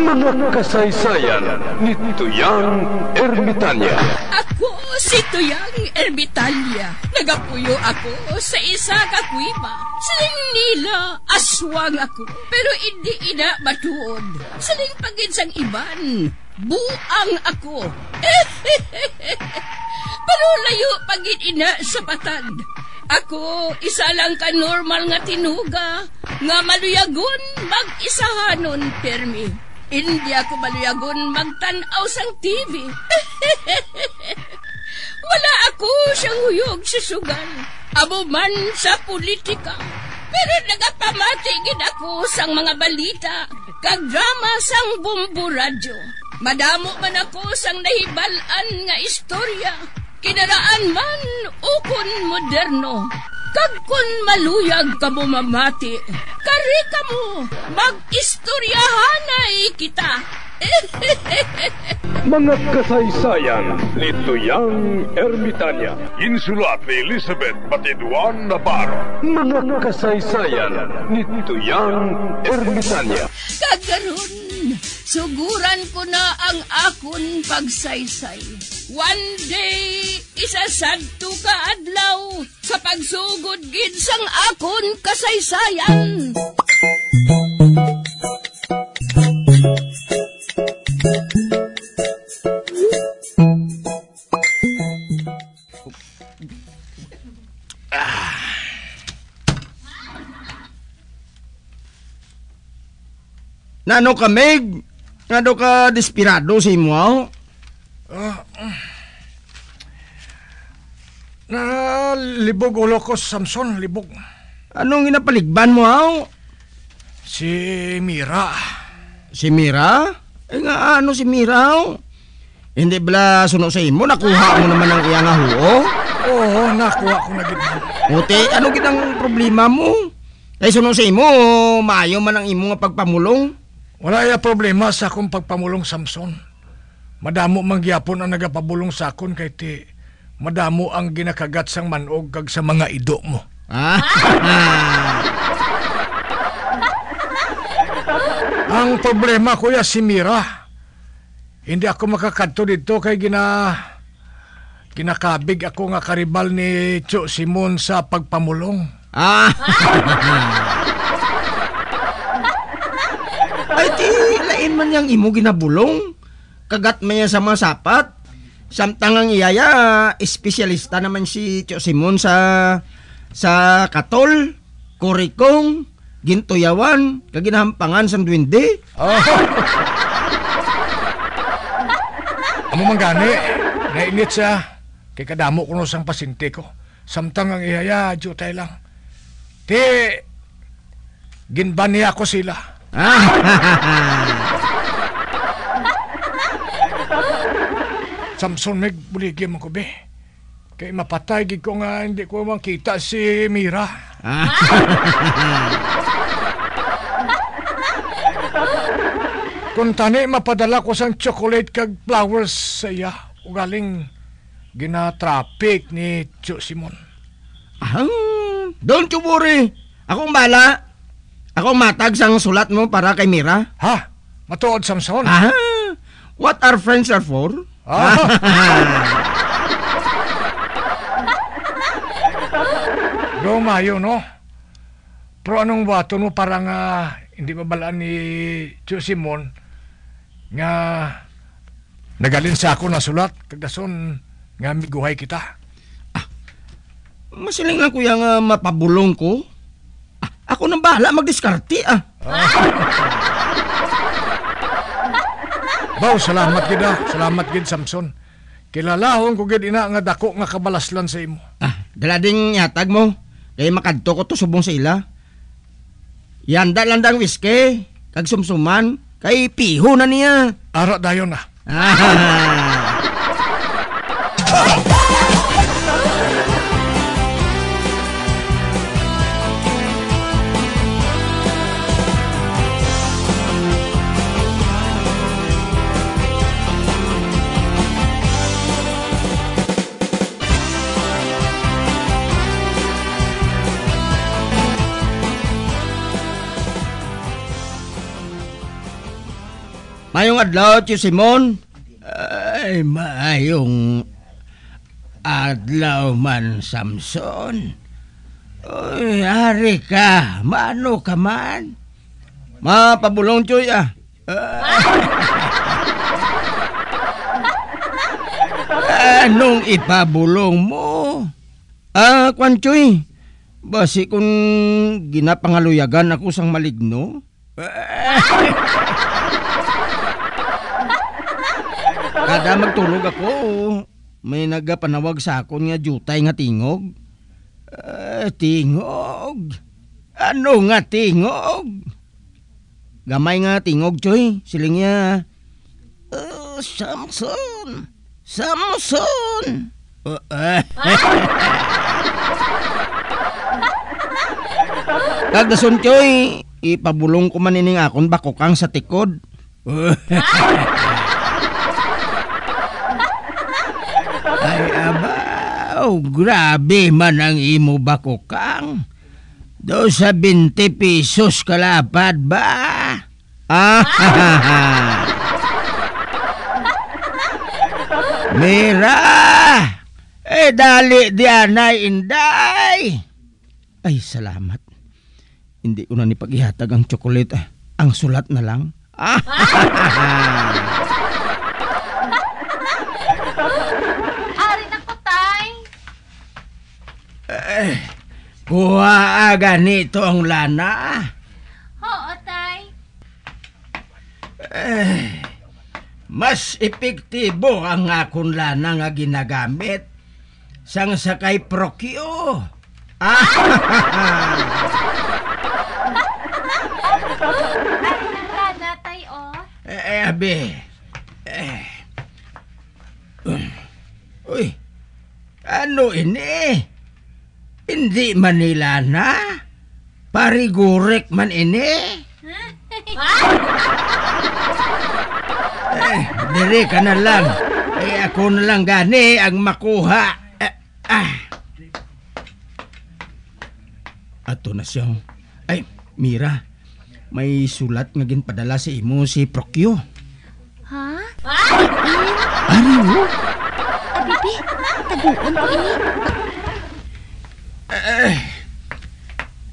Mga kasaysayan ni Tuyang Ermitanya. Ako si Tuyang Ermitanya. Nagapuyo ako sa isa ka kuiba. Siling nila, aswang ako. Pero hindi ina matuod. Siling paginsang iban, buang ako. Pero layo pagin ina sa patad. Ako, isa lang ka normal nga tinuga, nga maluyagon mag-isahanon permi. Hindi ako maluyagon magtanaw sang TV. Wala ako siyang huyog sa sugal, abo man sa politika. Pero nagapamatigid ako sang mga balita, kag drama sang Bumbu Radyo. Madamo man ako sang nahibalan nga istorya, kinaraan man ukon moderno. Kag kun maluyag ka mo mamati, kari ka mo, mag-istoryahanay kita. Mga kasaysayan ni Tuyang Ermitanya. Insulat ni Elizabeth Batiduan Navarro. Mga kasaysayan ni Tuyang Ermitanya. Kagaron, suguran ko na ang akon pagsaysay. One day, isasadto ka adlaw sa pagsugod gid sang akon kasaysayan. Nano ka, Meg? Nano ka desperado si mo? Libog ulo ko, Samson, libog. Anong inapaligban mo, aw? Si Mira. Si Mira? Nga ano si Mira, aw? Hindi bala suno sa imo, nakuha mo naman ang iyang huo? Oo, nakuha ko na gid. Uti, ano gid ang problema mo? Kay suno sa imo, maayo man ang imo nga pagpamulong. Wala ya problema sa akong pagpamulong, Samson. Madamo man gyapon ang nagapabulong sa akon kay ti madamo ang ginakagat sang manog kag sa mga ido mo. Ang problema kuya si Mira. Hindi ako makakadto dito kay ginakabig ako nga karibal ni Cho Simon sa pagpamulong. Ay ti, lain man yang imo ginabulong. Kagat man yan sa mga sapat. Samtang ang iyaya, espesyalista naman si Cho Simon sa katol, kurikong, gintuyawan, kaginahampangan sa duwende. Amo man gani, nainit siya. Kay kadamo ko no sang pasinti ko. Samtang ang iyaya, jutay lang. Ti, ginban niya ako sila. Samson, may buligyan mo ko, be. Kaya mapatay, gid ko nga hindi ko makita si Mira. Kung tani, mapadala ko sang chocolate kag flowers sa iya. Ugaling gina-traffic ni Cho Simon. Don't you worry. Akong bala. Akong matag sang sulat mo para kay Mira. Ha? Matuod, Samson? What our friends are for? Mayo, no? Pero anong wato mo parang hindi mabalaan ni Cho Simon nga nagalin sa ako na sulat kagdason nga miguhay kita. Masiling lang kuya nga mapabulong ko. Ako nang bahala magdiskarte. Baw, salamat gid Salamat gid, Samson. Kilalahon ko gid ina nga dako nga kabalaslan sa imo. Dala ding yatag mo. Kaya makadto ko to subong sa ila. Yanda lang dang whiskey. Kag sumsuman. Kay piho na niya. Ara dayon na. Mayong adlaw, Tio Simon. Ay, mayong adlaw man, Samson. Uy, hari ka. Mano ka man? Mapabulong, Tioy, Anong ipabulong mo? Kwan, Tioy. Basi kung ginapangaluyagan ako sang maligno? Kada magtulog ako, may nagapanawag sa akon nga jutay nga tingog. Tingog? Ano nga tingog? Gamay nga tingog, Choy. Siling niya, Samson! Samson! Kagdason, Choy, ipabulong ko manining akon bakokang sa tikod. Ay, abaw, grabe man ang imo bakokang. Do sa 20 pesos kalapad ba? Mira! Dali dianay, inday! Ay, salamat. Hindi ko na ni paghihatag ang tsokolate. Ang sulat na lang. Ari na ko, tay. Kuha ganito ang lana. Oo, tay. Mas epektibo ang akong lana nga ginagamit sang sakay Procure. Ari na lana, tay, Abi. Uy, ano ini? Hindi man nila na? Parigurek man ini? Diri ka na lang. Ako na lang gani ang makuha. Ato na siya. Ay, Mira, may sulat nga ginpadala sa imo si Procure. Ha? Ari mo? Abibi, taguon ko ini.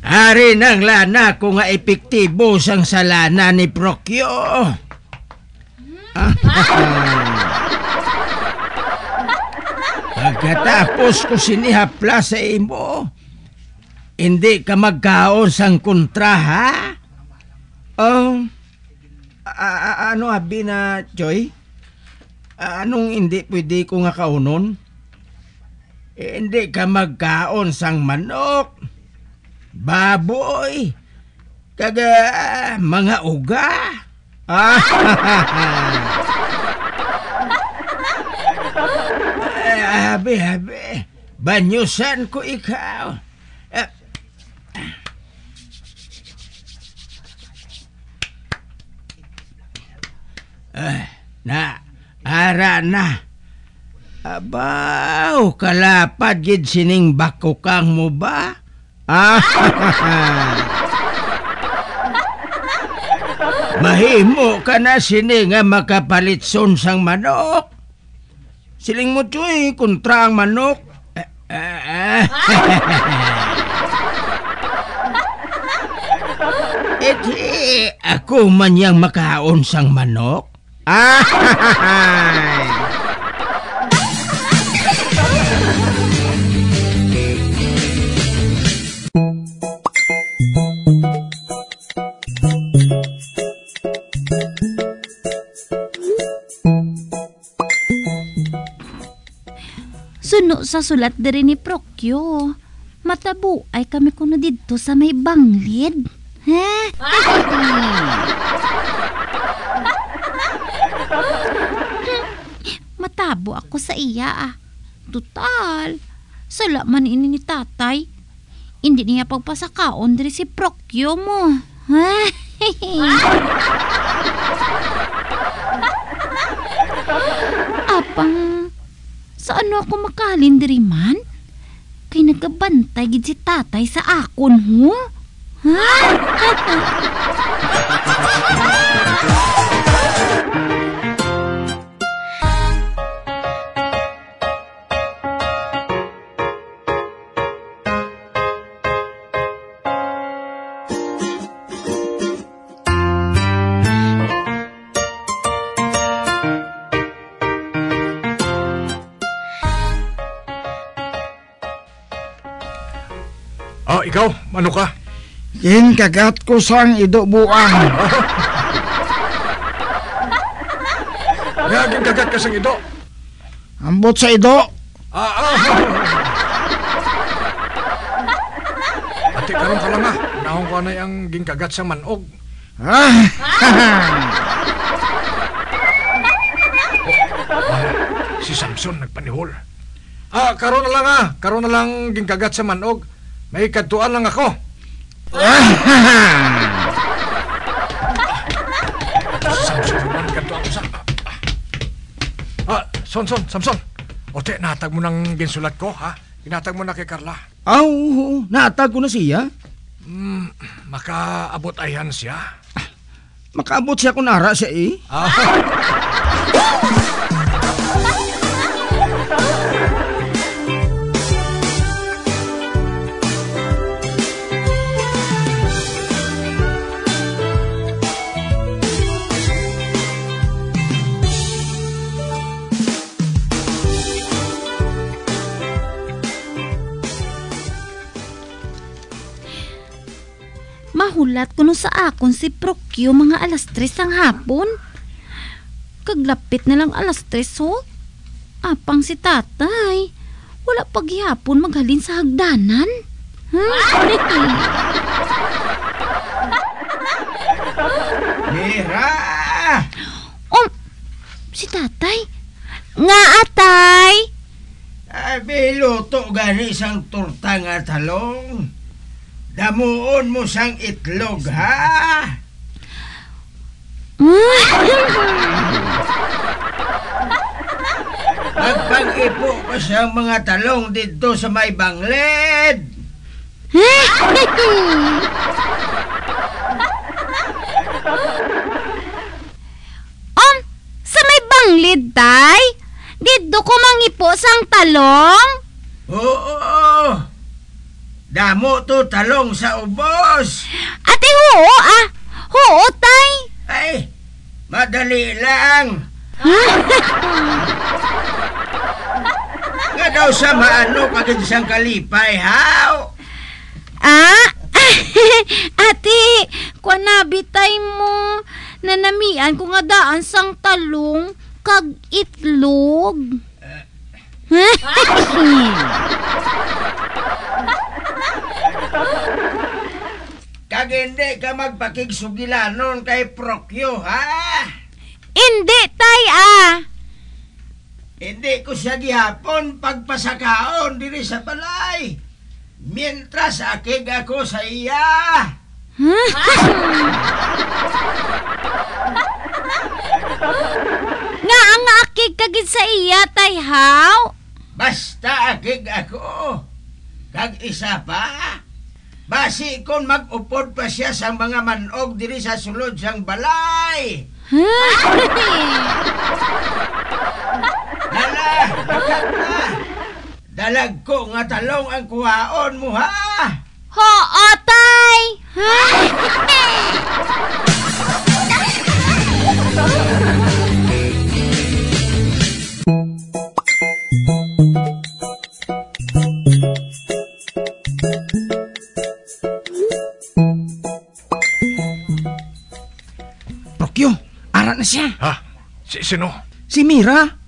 Ari nang lana ko nga epektibo sang salana ni Procure. Pagkatapos ko sinihapla sa imo, hindi ka magkaon sang kontra, ha? Ano abi na, Joy? Anong hindi pwede ko nga kaunon? Hindi ka magkaon sang manok, baboy, kaga mga uga. Abi, banyusan ko ikaw. Ara na. Abaw, kalapad gid sining bakokang mo ba? Mahimo ka na sini nga makapalitson sang manok. Siling mo, Choy, kontra ang manok. Ako man yang makaon sang manok. Suno sa sulat diri ni Procure. Matabo ay kami kuno didto sa may banglid. Matabo ako sa iya. Total, sala man ini ni tatay. Hindi niya pagpasakaon diri si Procure mo. Apang, saan ako makalin diri man? Kay nagabantay gid si tatay sa akon, ho? Ha? Ano ka? Ginkagat ko sang ido buang. Nga, ginkagat ka sang ido. Ambot sa ido. Ate, karon ka lang ha. Naong ko na yung ginkagat sa manog. Si Samson nagpanihol. Karon na lang ha. Karon na lang ginkagat sa manog. May kadtuan lang ako. Samson naman kadtuan ko sa... Samson. Ote, natag mo ng ginsulat ko, ha? Inatag mo na kay Carla. Aw, natag ko na siya. Makaabot ayan siya. Makaabot siya kung nara siya eh. Mahulat ko no sa akon si Prokyo mga alas 3 ang hapon. Kaglapit na lang alas 3 ho. Apang si tatay. Wala paghihapon maghalin sa hagdanan. Mira! Si tatay. Nga atay. Abi, luto gani sang torta nga talong. Damuon mo sang itlog, ha? Magpag-ipo pa siyang mga talong dito sa may bangled. Sa may banglid, tay? Dito ko mangipo sang talong? Oo. Damo to talong sa ubos. Ate, oo, tay. Ay, madali lang. Nga daw sa maano kagad siyang kalipay, haw? Ate, kwanabitay mo. Nanamian ko nga daan sang talong kag itlog. Kag hindi ka magpakigsugilanon kay Prokyo, ha? Hindi, tay, Hindi ko siya gihapon pagpasakaon diri sa balay. Mientras akig ako sa iya. Nga ang akig kagid sa iya, tay, haw? Basta akig ako. Kag isa pa, basi kon mag-upod pa siya sa mga manog diri sa sulod sang balay. Dalag na. Dalag ko nga talong ang kuhaon mo, ha? Oo, tay. Prokyo, ara na siya. Ha? Sino? Si Mira.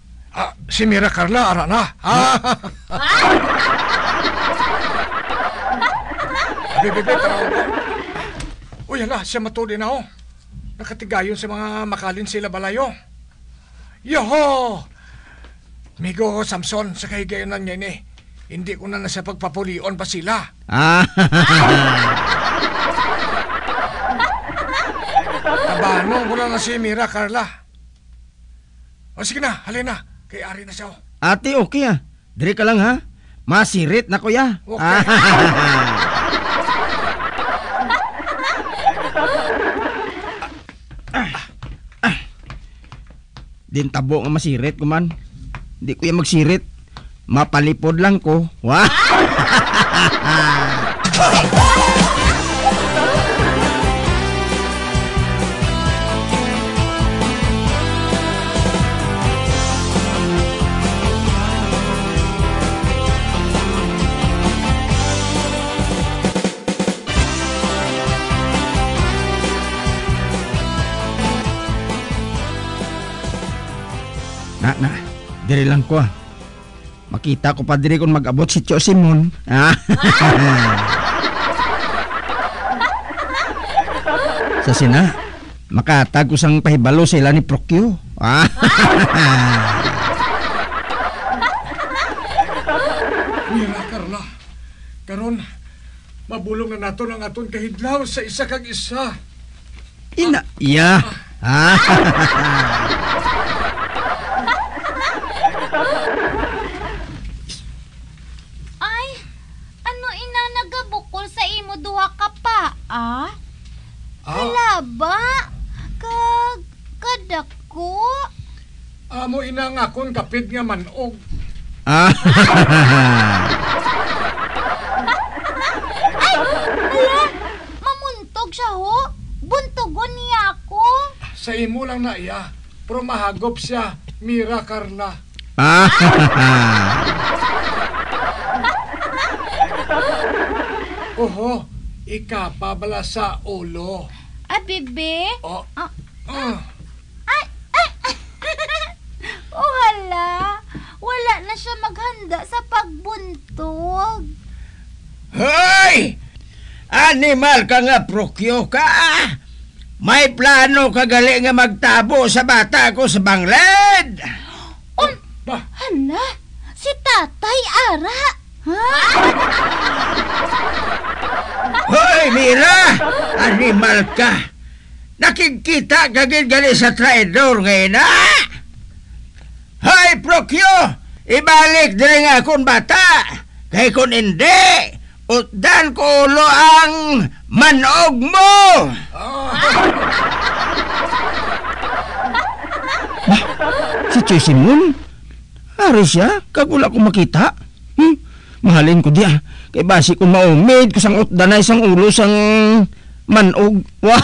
Si Mira Carla, ara na. Bebe, taraw ko. Uy, hala, siya matuli na ako. Nakatigayon sa mga makalin sila balayo. Yoho! Migo, Samson, sa kahigayon na niya ni. Hindi ko na nasa pagpapulion pa sila. Tabanong ko na si Mira Carla. O sige na, halina. Kay ari na siya. Ate, okay ah. Diri ka lang, ha? Masirit na kuya. Okay. Din tabo nga masirit ko man. Di ko yan magsirit. Mapalipod lang ko. Wah! Na, diri lang ko. Makita ko pa diri kung mag-abot si Tio Simon. Sa sina, makatag ko sang pahibalo sila ni Prokyo. Mira, Carla. Karon, mabulong na nato ang aton kahidlaw sa isa kag isa. Iya. Ay, ano ina nagabukol sa imo duha ka pa, Kalaba? Kadako? Amo ina nga kon kapit nga manog. Mamuntog siya ho? Buntugon niya ako? Sa imo lang na iya, pero mahagop siya, Mira, Carla. Oho, ikapabala sa ulo. Bebe? Oh. Hala, wala na siya maghanda sa pagbuntog. Hoy! Animal ka nga, Prokyo ka! May plano ka gali nga magtabo sa bata ko sa banglad! Hala, si Tatay Ara! Hoy, Mira! Animal ka! Nakikita ka gali sa traidor ngayon, Hoy, Prokyo! Ibalik din nga akong bata! Kaya kung hindi, utdan ko ulo ang manog mo! Si Tio Simon? Ari siya? Kagula ko makita? Mahalin ko diya. Kay basi ko maumid ko sang utdanay sang ulo sang manog. Wah!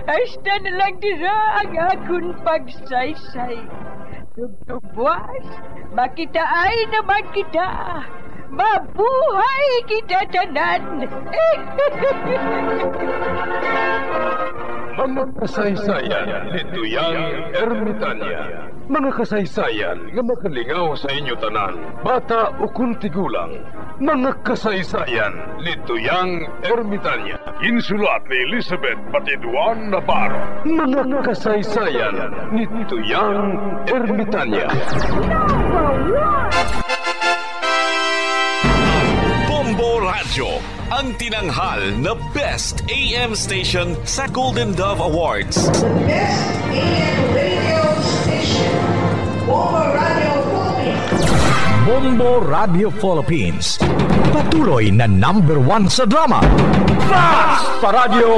Hasta na lang dira ang akong pagsaysay. Tugtugwas, makitaan naman kita. Mabuhay kita tanan. Mga kasaysayan ni Tuyang Ermitanya. Mga kasaysayan nga makalingaw sa inyo tanan, bata o kuntigulang. Mga kasaysayan ni Tuyang Ermitanya. Insulat ni Elizabeth Batiduan Navarro. Mga kasaysayan ni Tuyang Ermitanya. Bombo Radio, ang tinanghal na Best AM Station sa Golden Dove Awards. Best AM radio station, Bombo Radio Philippines. Bombo Radio Philippines. Patuloy na #1 sa drama. Fast Radio!